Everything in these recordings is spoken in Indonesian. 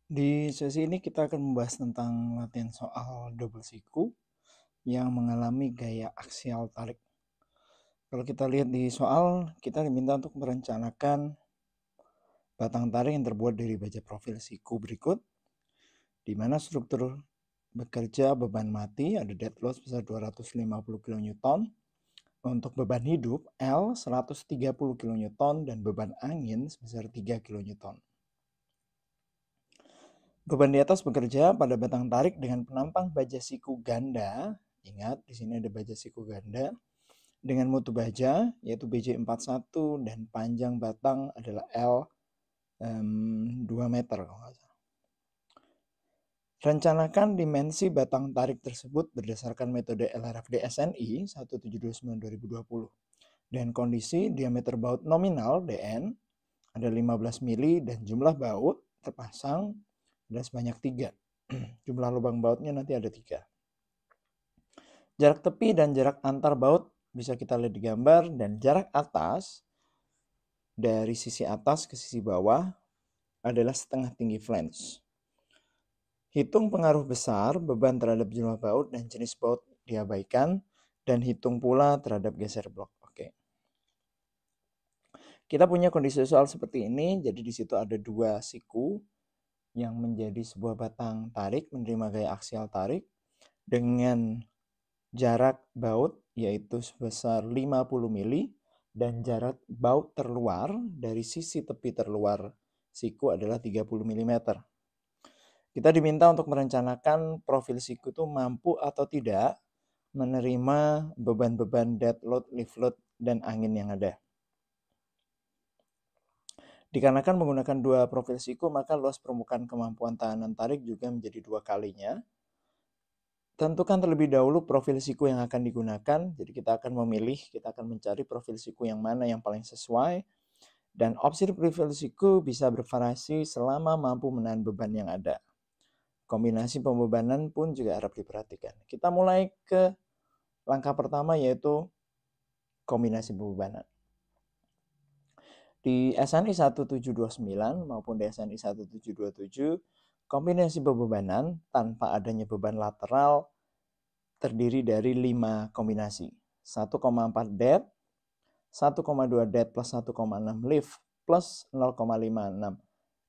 Di sesi ini kita akan membahas tentang latihan soal double siku yang mengalami gaya aksial tarik. Kalau kita lihat di soal, kita diminta untuk merencanakan batang tarik yang terbuat dari baja profil siku berikut, di mana struktur bekerja beban mati ada dead load sebesar 250 kN, untuk beban hidup L 130 kN dan beban angin sebesar 3 kN. Beban di atas bekerja pada batang tarik dengan penampang baja siku ganda. Ingat, di sini ada baja siku ganda dengan mutu baja yaitu BJ41 dan panjang batang adalah L 2 meter kalau nggak salah. Rencanakan dimensi batang tarik tersebut berdasarkan metode LRFD SNI 1729/2020 dan kondisi diameter baut nominal DN ada 15 mili dan jumlah baut terpasang ada sebanyak 3. Jumlah lubang bautnya nanti ada 3. Jarak tepi dan jarak antar baut bisa kita lihat di gambar, dan jarak atas dari sisi atas ke sisi bawah adalah setengah tinggi flange. Hitung pengaruh besar beban terhadap jumlah baut dan jenis baut diabaikan, dan hitung pula terhadap geser blok. Oke. Kita punya kondisi soal seperti ini, jadi di situ ada 2 siku yang menjadi sebuah batang tarik menerima gaya aksial tarik dengan jarak baut yaitu sebesar 50 mili dan jarak baut terluar dari sisi tepi terluar siku adalah 30 mm. Kita diminta untuk merencanakan profil siku itu mampu atau tidak menerima beban-beban dead load, lift load, dan angin yang ada. Dikarenakan menggunakan 2 profil siku, maka luas permukaan kemampuan tahanan tarik juga menjadi 2 kalinya. Tentukan terlebih dahulu profil siku yang akan digunakan. Jadi kita akan memilih, kita akan mencari profil siku yang mana yang paling sesuai. Dan opsi profil siku bisa bervariasi selama mampu menahan beban yang ada. Kombinasi pembebanan pun juga harap diperhatikan. Kita mulai ke langkah pertama yaitu kombinasi pembebanan. Di SNI 1729 maupun di SNI 1727, kombinasi pembebanan tanpa adanya beban lateral terdiri dari 5 kombinasi. 1,4 dead, 1,2 dead plus 1,6 lift plus 0,56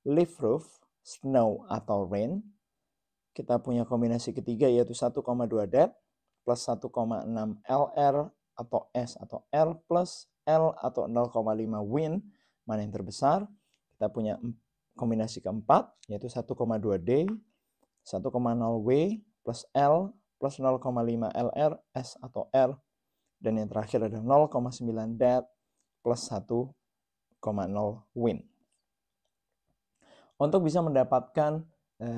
lift roof, snow atau rain. Kita punya kombinasi ketiga yaitu 1,2 dead plus 1,6 LR atau S atau R plus L atau 0,5 wind. Mana yang terbesar? Kita punya kombinasi keempat yaitu 1,2 D, 1,0 W plus L plus 0,5 LR, S atau R. Dan yang terakhir ada 0,9 dead plus 1,0 wind. Untuk bisa mendapatkan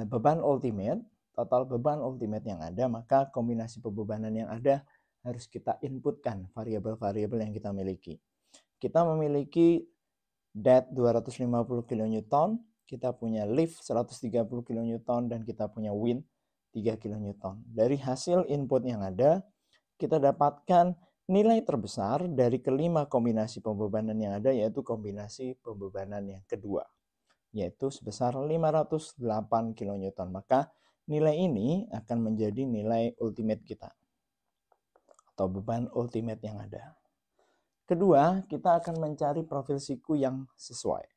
beban ultimate, total beban ultimate yang ada, maka kombinasi pembebanan yang ada harus kita inputkan variabel-variabel yang kita miliki. Kita memiliki dead 250 kN, kita punya lift 130 kN, dan kita punya wind 3 kN. Dari hasil input yang ada, kita dapatkan nilai terbesar dari kelima kombinasi pembebanan yang ada, yaitu kombinasi pembebanan yang kedua, yaitu sebesar 508 kN. Maka nilai ini akan menjadi nilai ultimate kita atau beban ultimate yang ada. Kedua, kita akan mencari profil siku yang sesuai.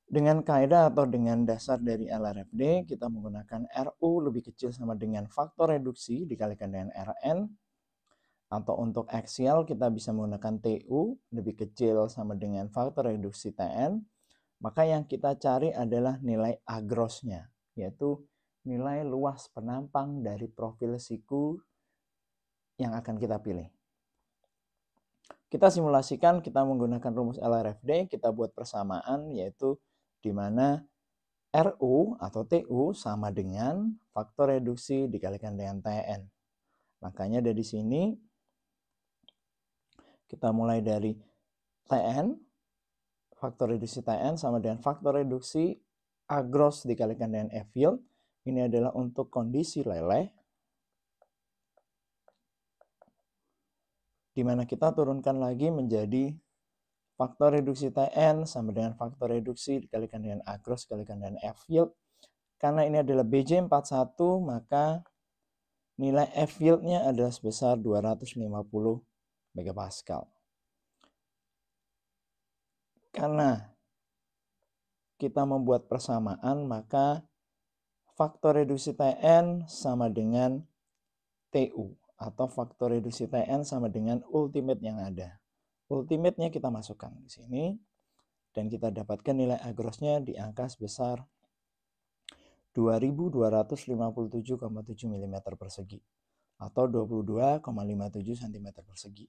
Dengan kaidah atau dengan dasar dari LRFD, kita menggunakan RU lebih kecil sama dengan faktor reduksi dikalikan dengan Rn. Atau untuk axial kita bisa menggunakan TU lebih kecil sama dengan faktor reduksi TN. Maka yang kita cari adalah nilai A gross-nya, yaitu nilai luas penampang dari profil siku yang akan kita pilih. Kita simulasikan, kita menggunakan rumus LRFD, kita buat persamaan, yaitu di mana RU atau TU sama dengan faktor reduksi dikalikan dengan TN. Makanya dari sini kita mulai dari TN, faktor reduksi TN sama dengan faktor reduksi A gross dikalikan dengan F yield. Ini adalah untuk kondisi leleh, di mana kita turunkan lagi menjadi faktor reduksi Tn sama dengan faktor reduksi dikalikan dengan A gross dikalikan dengan F yield. Karena ini adalah BJ41, maka nilai F yield-nya adalah sebesar 250 megapascal. Karena kita membuat persamaan, maka faktor reduksi Tn sama dengan TU, atau faktor reduksi Tn sama dengan ultimate yang ada. Ultimate-nya kita masukkan di sini, dan kita dapatkan nilai A gross-nya di angka sebesar 2257,7 mm persegi, atau 22,57 cm persegi.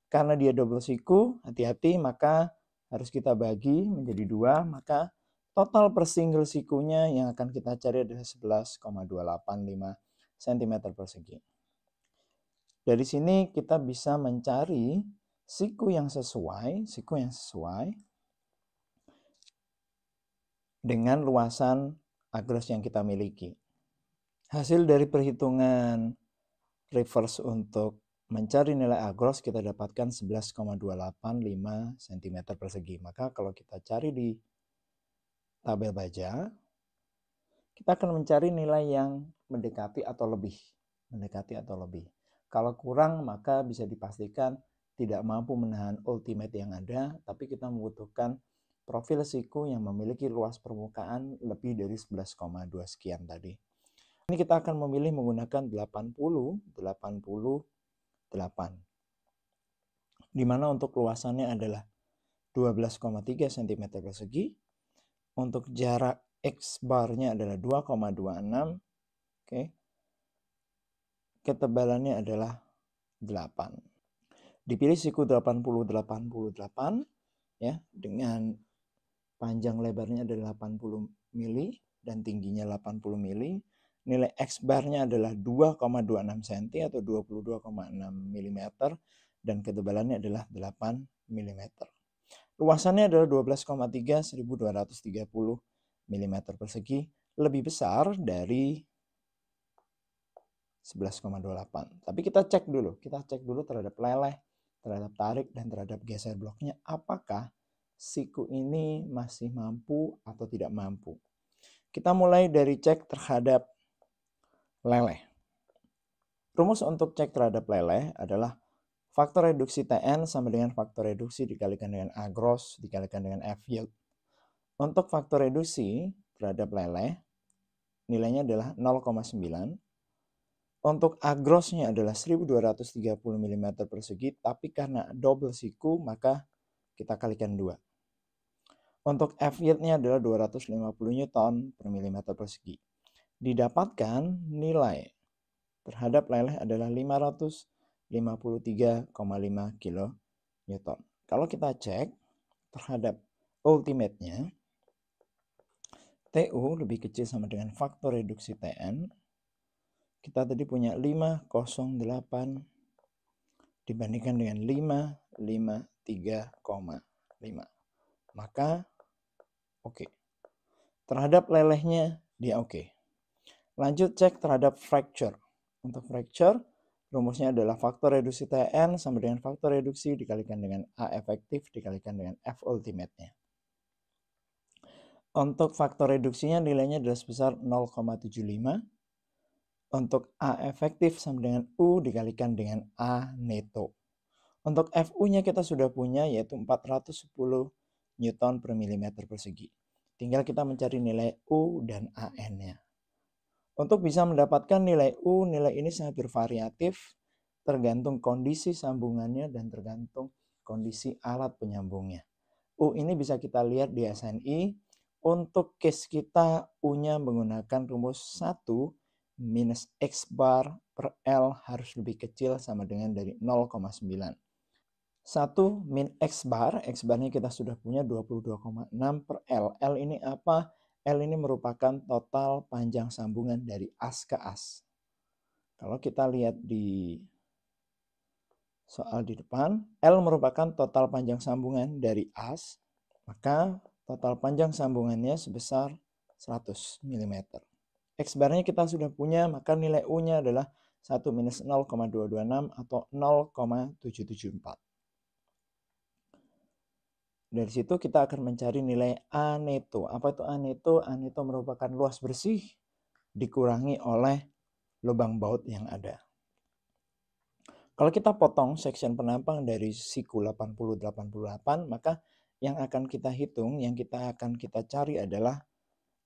Karena dia double siku, hati-hati, maka harus kita bagi menjadi 2, maka total per single sikunya yang akan kita cari adalah 11,285 cm persegi. Dari sini kita bisa mencari siku yang sesuai dengan luasan A gross yang kita miliki. Hasil dari perhitungan reverse untuk mencari nilai A gross kita dapatkan 11,285 cm persegi. Maka kalau kita cari di tabel baja, kita akan mencari nilai yang mendekati atau lebih. Kalau kurang, maka bisa dipastikan tidak mampu menahan ultimate yang ada, tapi kita membutuhkan profil siku yang memiliki luas permukaan lebih dari 11,2 sekian tadi. Ini kita akan memilih menggunakan 88, di mana untuk luasannya adalah 12,3 cm persegi. Untuk jarak X bar-nya adalah 2,26. Oke. Ketebalannya adalah 8. Dipilih siku 80-88 ya, dengan panjang lebarnya adalah 80 mili dan tingginya 80 mili. Nilai X bar-nya adalah 2,26 cm atau 22,6 mm dan ketebalannya adalah 8 mm. Luasannya adalah 12,3 1230 mm persegi, lebih besar dari 11,28. Tapi kita cek dulu terhadap leleh, terhadap tarik, dan terhadap geser bloknya. Apakah siku ini masih mampu atau tidak mampu? Kita mulai dari cek terhadap leleh. Rumus untuk cek terhadap leleh adalah faktor reduksi Tn sama dengan faktor reduksi dikalikan dengan A gross dikalikan dengan F yield. Untuk faktor reduksi terhadap leleh, nilainya adalah 0,9. Untuk A gross-nya adalah 1230 mm persegi, tapi karena double siku, maka kita kalikan 2. Untuk F yield-nya adalah 250 Newton per mm persegi. Didapatkan nilai terhadap leleh adalah 553,5 kN. Kalau kita cek terhadap ultimate-nya, TU lebih kecil sama dengan faktor reduksi Tn. Kita tadi punya 508 dibandingkan dengan 553,5. Maka oke. Terhadap lelehnya dia oke. Lanjut cek terhadap fracture. Untuk fracture, rumusnya adalah faktor reduksi Tn sama dengan faktor reduksi dikalikan dengan A efektif dikalikan dengan F ultimate-nya. Untuk faktor reduksinya nilainya adalah sebesar 0,75. Untuk A efektif sama dengan U dikalikan dengan A neto. Untuk FU-nya kita sudah punya yaitu 410 Newton per milimeter persegi. Tinggal kita mencari nilai U dan AN-nya. Untuk bisa mendapatkan nilai U, nilai ini sangat bervariatif tergantung kondisi sambungannya dan tergantung kondisi alat penyambungnya. U ini bisa kita lihat di SNI. Untuk case kita U-nya menggunakan rumus 1 minus X bar per L harus lebih kecil sama dengan dari 0,9. 1 min X bar-nya kita sudah punya 22,6 per L. L ini apa? L ini merupakan total panjang sambungan dari as ke as. Kalau kita lihat di soal di depan, L merupakan total panjang sambungan dari as, maka total panjang sambungannya sebesar 100 mm. X bar-nya kita sudah punya, maka nilai U-nya adalah 1 minus 0,226 atau 0,774. Dari situ kita akan mencari nilai A neto. Apa itu A neto? A neto merupakan luas bersih dikurangi oleh lubang baut yang ada. Kalau kita potong section penampang dari siku 80-88, maka yang akan kita hitung, yang akan kita cari adalah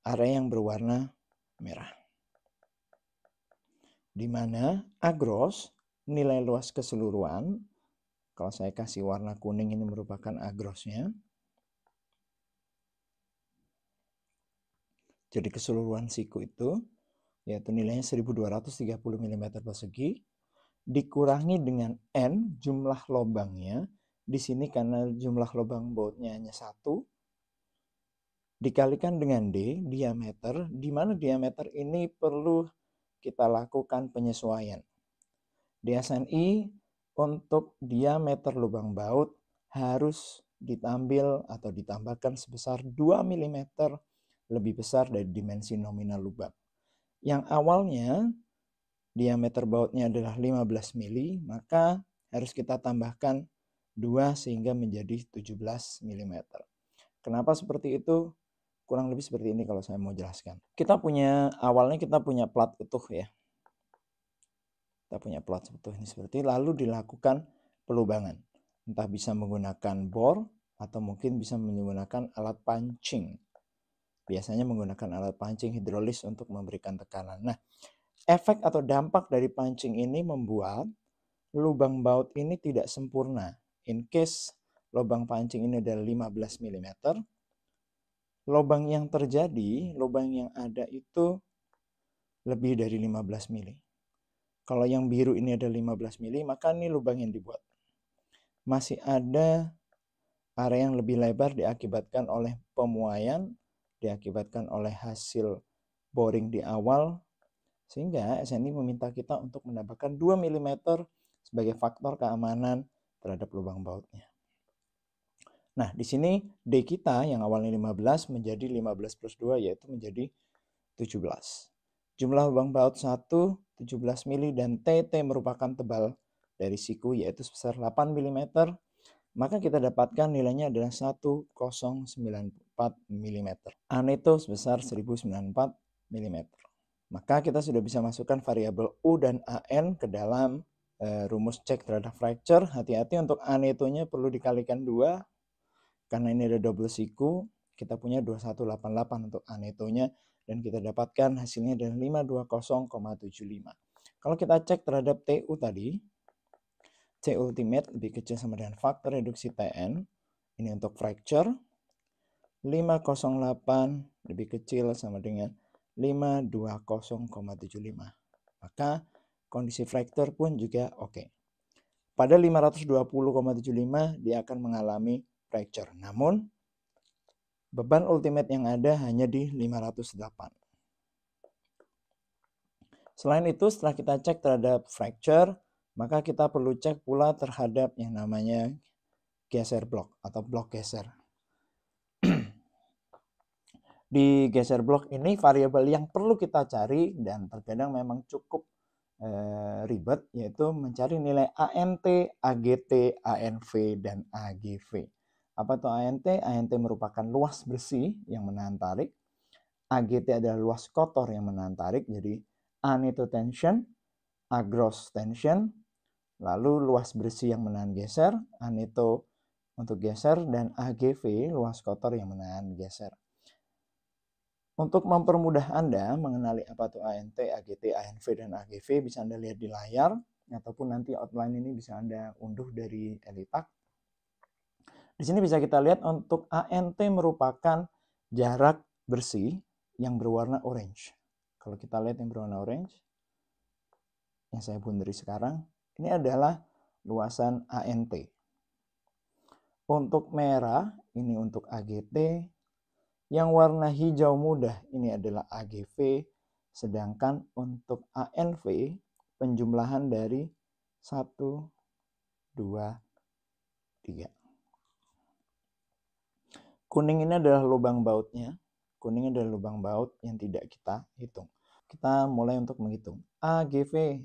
area yang berwarna merah. Di mana A gross, nilai luas keseluruhan, kalau saya kasih warna kuning ini merupakan A gross-nya. Jadi keseluruhan siku itu, yaitu nilainya 1230 mm persegi, dikurangi dengan N, jumlah lubangnya. Di sini karena jumlah lubang bautnya hanya 1, dikalikan dengan D, diameter, di mana diameter ini perlu kita lakukan penyesuaian. Di SNI, untuk diameter lubang baut harus ditambahkan sebesar 2 mm lebih besar dari dimensi nominal lubang. Yang awalnya diameter bautnya adalah 15 mili, maka harus kita tambahkan 2 sehingga menjadi 17 mm. Kenapa seperti itu? Kurang lebih seperti ini kalau saya mau jelaskan. Awalnya kita punya plat utuh ya. Kita punya plat utuh ini seperti, lalu dilakukan pelubangan. Entah bisa menggunakan bor atau mungkin bisa menggunakan alat pancing. Biasanya menggunakan alat pancing hidrolis untuk memberikan tekanan. Nah, efek atau dampak dari pancing ini membuat lubang baut ini tidak sempurna. In case lubang pancing ini adalah 15 mm, lubang yang ada itu lebih dari 15 mili. Kalau yang biru ini ada 15 mili, maka ini lubang yang dibuat. Masih ada area yang lebih lebar diakibatkan oleh pemuaian, diakibatkan oleh hasil boring di awal, sehingga SNI meminta kita untuk menambahkan 2 mm sebagai faktor keamanan terhadap lubang bautnya. Nah, di sini D kita yang awalnya 15 menjadi 15 plus 2, yaitu menjadi 17. Jumlah lubang baut 1, 17 mili, dan TT merupakan tebal dari siku, yaitu sebesar 8 mm. Maka kita dapatkan nilainya adalah 1094 mm. A neto sebesar 1094 mm. Maka kita sudah bisa masukkan variabel U dan AN ke dalam rumus cek terhadap fracture. Hati-hati untuk A netonya perlu dikalikan 2. Karena ini ada double siku, kita punya 2188 untuk A netonya. Dan kita dapatkan hasilnya adalah 520,75. Kalau kita cek terhadap TU tadi, C ultimate lebih kecil sama dengan faktor reduksi TN. Ini untuk fracture. 508 lebih kecil sama dengan 520,75. Maka kondisi fracture pun juga oke. Pada 520,75 dia akan mengalami fracture. Namun beban ultimate yang ada hanya di 508. Selain itu, setelah kita cek terhadap fracture, maka kita perlu cek pula terhadap yang namanya geser blok atau blok geser. Di geser blok ini variabel yang perlu kita cari dan terkadang memang cukup ribet, yaitu mencari nilai ANT, AGT, ANV, dan AGV. Apa itu ANT? ANT merupakan luas bersih yang menahan tarik. AGT adalah luas kotor yang menahan tarik. Jadi A neto tension, A gross tension, lalu luas bersih yang menahan geser, A neto untuk geser, dan AGV luas kotor yang menahan geser. Untuk mempermudah Anda mengenali apa itu ANT, AGT, ANV, dan AGV, bisa Anda lihat di layar, ataupun nanti outline ini bisa Anda unduh dari Elitak. Di sini bisa kita lihat untuk ANT merupakan jarak bersih yang berwarna orange. Kalau kita lihat yang berwarna orange, yang saya bundari sekarang, ini adalah luasan ANT. Untuk merah, ini untuk AGT. Yang warna hijau muda ini adalah AGV, sedangkan untuk ANV penjumlahan dari 1, 2, 3. Kuning ini adalah lubang bautnya. Kuning adalah lubang baut yang tidak kita hitung. Kita mulai untuk menghitung. AGV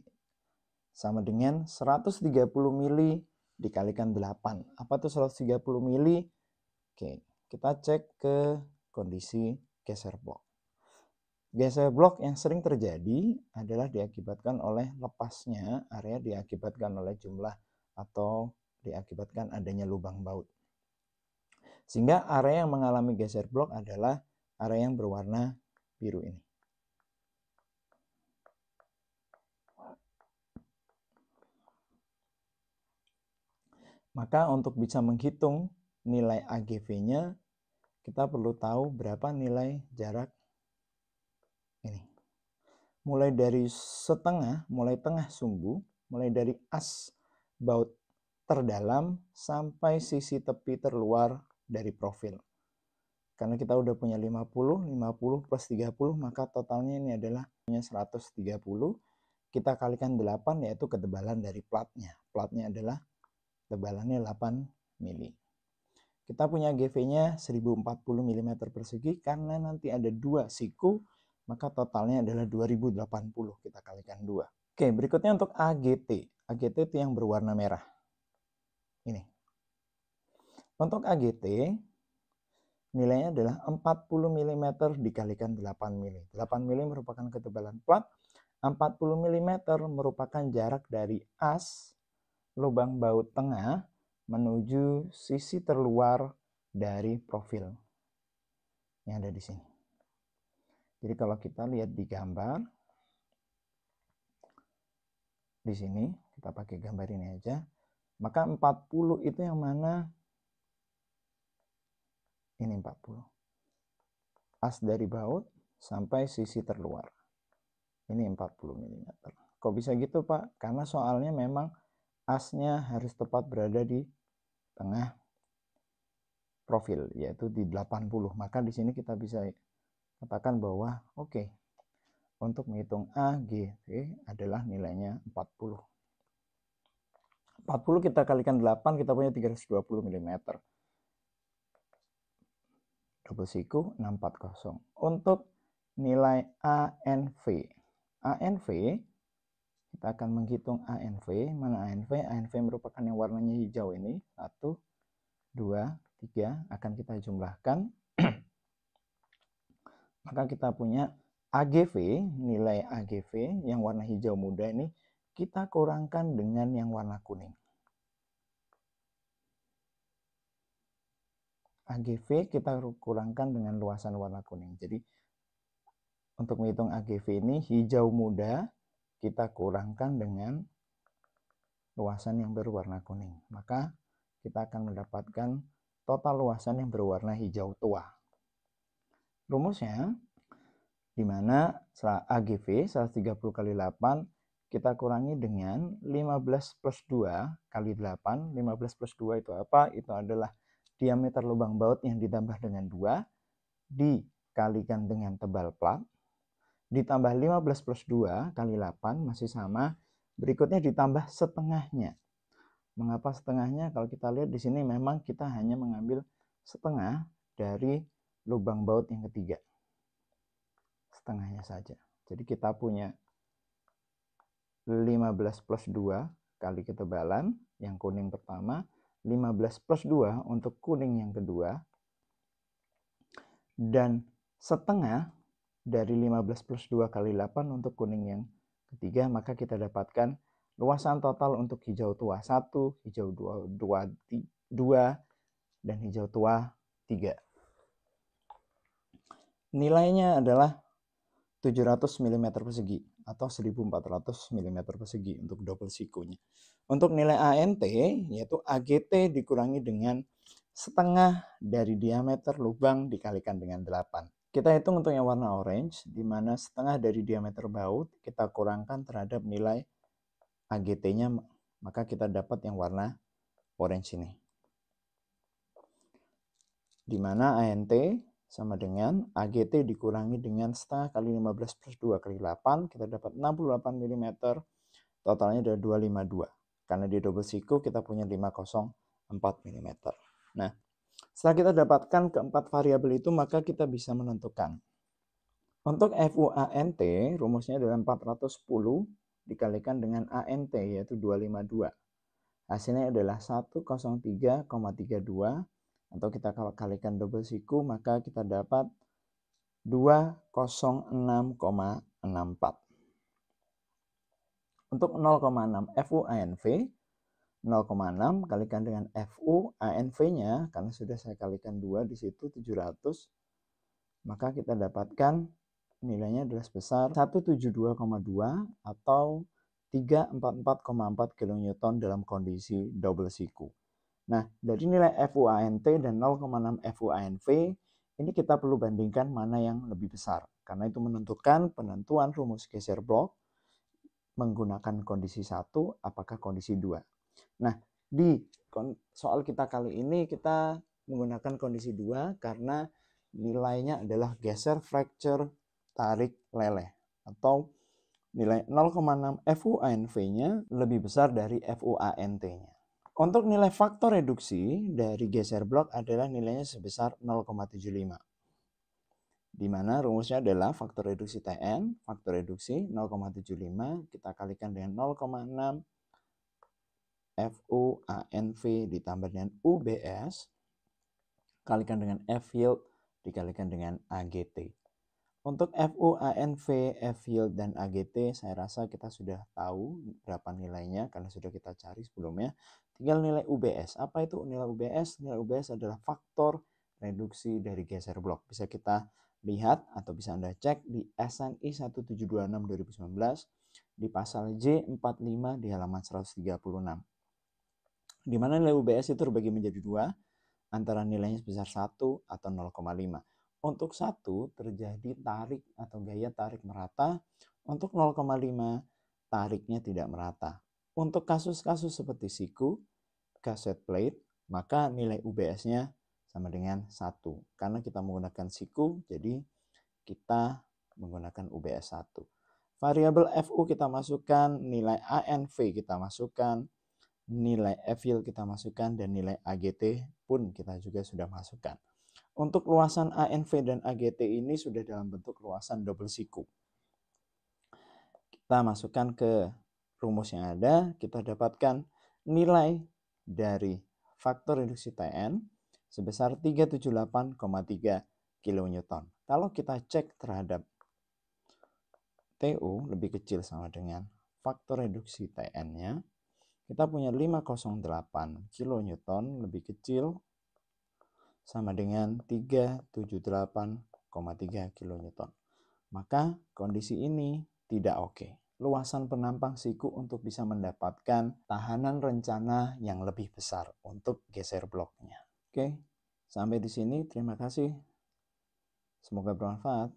sama dengan 130 mili dikalikan 8. Apa itu 130 mili? Oke, kita cek ke kondisi geser blok. Geser blok yang sering terjadi adalah diakibatkan oleh lepasnya area, diakibatkan oleh jumlah atau diakibatkan adanya lubang baut. Sehingga area yang mengalami geser blok adalah area yang berwarna biru ini. Maka untuk bisa menghitung nilai AGV-nya, kita perlu tahu berapa nilai jarak ini. Mulai dari setengah, mulai tengah sumbu, mulai dari as baut terdalam sampai sisi tepi terluar dari profil. Karena kita udah punya 50 plus 30, maka totalnya ini adalah 130. Kita kalikan 8 yaitu ketebalan dari platnya. Platnya adalah tebalannya 8 mili. Kita punya GV-nya 1040 mm persegi karena nanti ada 2 siku, maka totalnya adalah 2080. Kita kalikan 2. Oke, berikutnya untuk AGT. AGT itu yang berwarna merah. Ini. Untuk AGT, nilainya adalah 40 mm dikalikan 8 mili. 8 mili merupakan ketebalan plat. 40 mm merupakan jarak dari as lubang baut tengah menuju sisi terluar dari profil yang ada di sini. Jadi kalau kita lihat di gambar, di sini kita pakai gambar ini aja, maka 40 itu yang mana? Ini 40. As dari baut sampai sisi terluar. Ini 40 mm. Kok bisa gitu, Pak? Karena soalnya memang asnya harus tepat berada di tengah profil, yaitu di 80. Maka di sini kita bisa katakan bahwa oke, untuk menghitung AGV adalah nilainya 40. 40 kita kalikan 8, kita punya 320 mm. Double siku 640. Untuk nilai ANV. ANV, kita akan menghitung ANV. Mana ANV? ANV merupakan yang warnanya hijau ini. 1, 2, 3. Akan kita jumlahkan. Maka kita punya AGV, nilai AGV yang warna hijau muda ini kita kurangkan dengan yang warna kuning. AGV kita kurangkan dengan luasan warna kuning. Jadi untuk menghitung AGV ini hijau muda kita kurangkan dengan luasan yang berwarna kuning. Maka kita akan mendapatkan total luasan yang berwarna hijau tua. Rumusnya di mana AGV 130 kali 8 kita kurangi dengan 15 plus 2 kali 8. 15 plus 2 itu apa? Itu adalah diameter lubang baut yang ditambah dengan 2 dikalikan dengan tebal plat ditambah 15 plus 2 kali 8 masih sama. Berikutnya ditambah setengahnya. Mengapa setengahnya? Kalau kita lihat di sini memang kita hanya mengambil setengah dari lubang baut yang ketiga. Setengahnya saja. Jadi kita punya 15 plus 2 kali ketebalan yang kuning pertama, 15 plus 2 untuk kuning yang kedua, dan setengah dari 15 plus 2 kali 8 untuk kuning yang ketiga, maka kita dapatkan luasan total untuk hijau tua 1, hijau 2, 2 dan hijau tua 3. Nilainya adalah 700 mm persegi atau 1400 mm persegi untuk double sikunya. Untuk nilai ANT yaitu AGT dikurangi dengan setengah dari diameter lubang dikalikan dengan 8. Kita hitung untuk yang warna orange, di mana setengah dari diameter baut kita kurangkan terhadap nilai AGT-nya, maka kita dapat yang warna orange ini. Di mana ANT sama dengan AGT dikurangi dengan setengah kali 15 plus 2 kali 8, kita dapat 68 mm, totalnya adalah 252. Karena di double siku kita punya 504 mm. Nah, setelah kita dapatkan keempat variabel itu, maka kita bisa menentukan. Untuk FUANT, rumusnya adalah 410 dikalikan dengan ANT, yaitu 252. Hasilnya adalah 103,32. atau kita kalau kalikan double siku, maka kita dapat 206,64. Untuk 0,6 FUANV, 0,6 kalikan dengan FUANV-nya, karena sudah saya kalikan 2 di situ 700, maka kita dapatkan nilainya adalah sebesar 172,2 atau 344,4 kN dalam kondisi double siku. Nah, dari nilai FUANT dan 0,6 FUANV, ini kita perlu bandingkan mana yang lebih besar. Karena itu menentukan penentuan rumus geser blok menggunakan kondisi 1, apakah kondisi 2. Nah, di soal kita kali ini kita menggunakan kondisi 2 karena nilainya adalah geser fracture tarik leleh atau nilai 0,6 FUANV-nya lebih besar dari FUANT-nya. Untuk nilai faktor reduksi dari geser blok adalah nilainya sebesar 0,75. Di mana rumusnya adalah faktor reduksi TN, faktor reduksi 0,75 kita kalikan dengan 0,6 FUANV ditambah dengan UBS kalikan dengan F yield dikalikan dengan AGT. Untuk FUANV, F yield, dan AGT saya rasa kita sudah tahu berapa nilainya karena sudah kita cari sebelumnya. Tinggal nilai UBS. Apa itu nilai UBS? Nilai UBS adalah faktor reduksi dari geser blok. Bisa kita lihat atau bisa Anda cek di SNI 1726 2019 di pasal J45 di halaman 136. Di mana nilai UBS itu terbagi menjadi 2, antara nilainya sebesar 1 atau 0,5. Untuk 1 terjadi tarik atau gaya tarik merata, untuk 0,5 tariknya tidak merata. Untuk kasus-kasus seperti siku, gusset plate, maka nilai UBS-nya sama dengan 1. Karena kita menggunakan siku, jadi kita menggunakan UBS 1. Variabel FU kita masukkan, nilai ANV kita masukkan, nilai F yield kita masukkan, dan nilai AGT pun kita juga sudah masukkan. Untuk luasan ANV dan AGT ini sudah dalam bentuk luasan double siku. Kita masukkan ke rumus yang ada, kita dapatkan nilai dari faktor reduksi TN sebesar 378,3 kN. Kalau kita cek terhadap TU lebih kecil sama dengan faktor reduksi TN-nya, kita punya 508 kN lebih kecil sama dengan 378,3 kN. Maka kondisi ini tidak oke. Luasan penampang siku untuk bisa mendapatkan tahanan rencana yang lebih besar untuk geser bloknya. Oke, sampai di sini. Terima kasih. Semoga bermanfaat.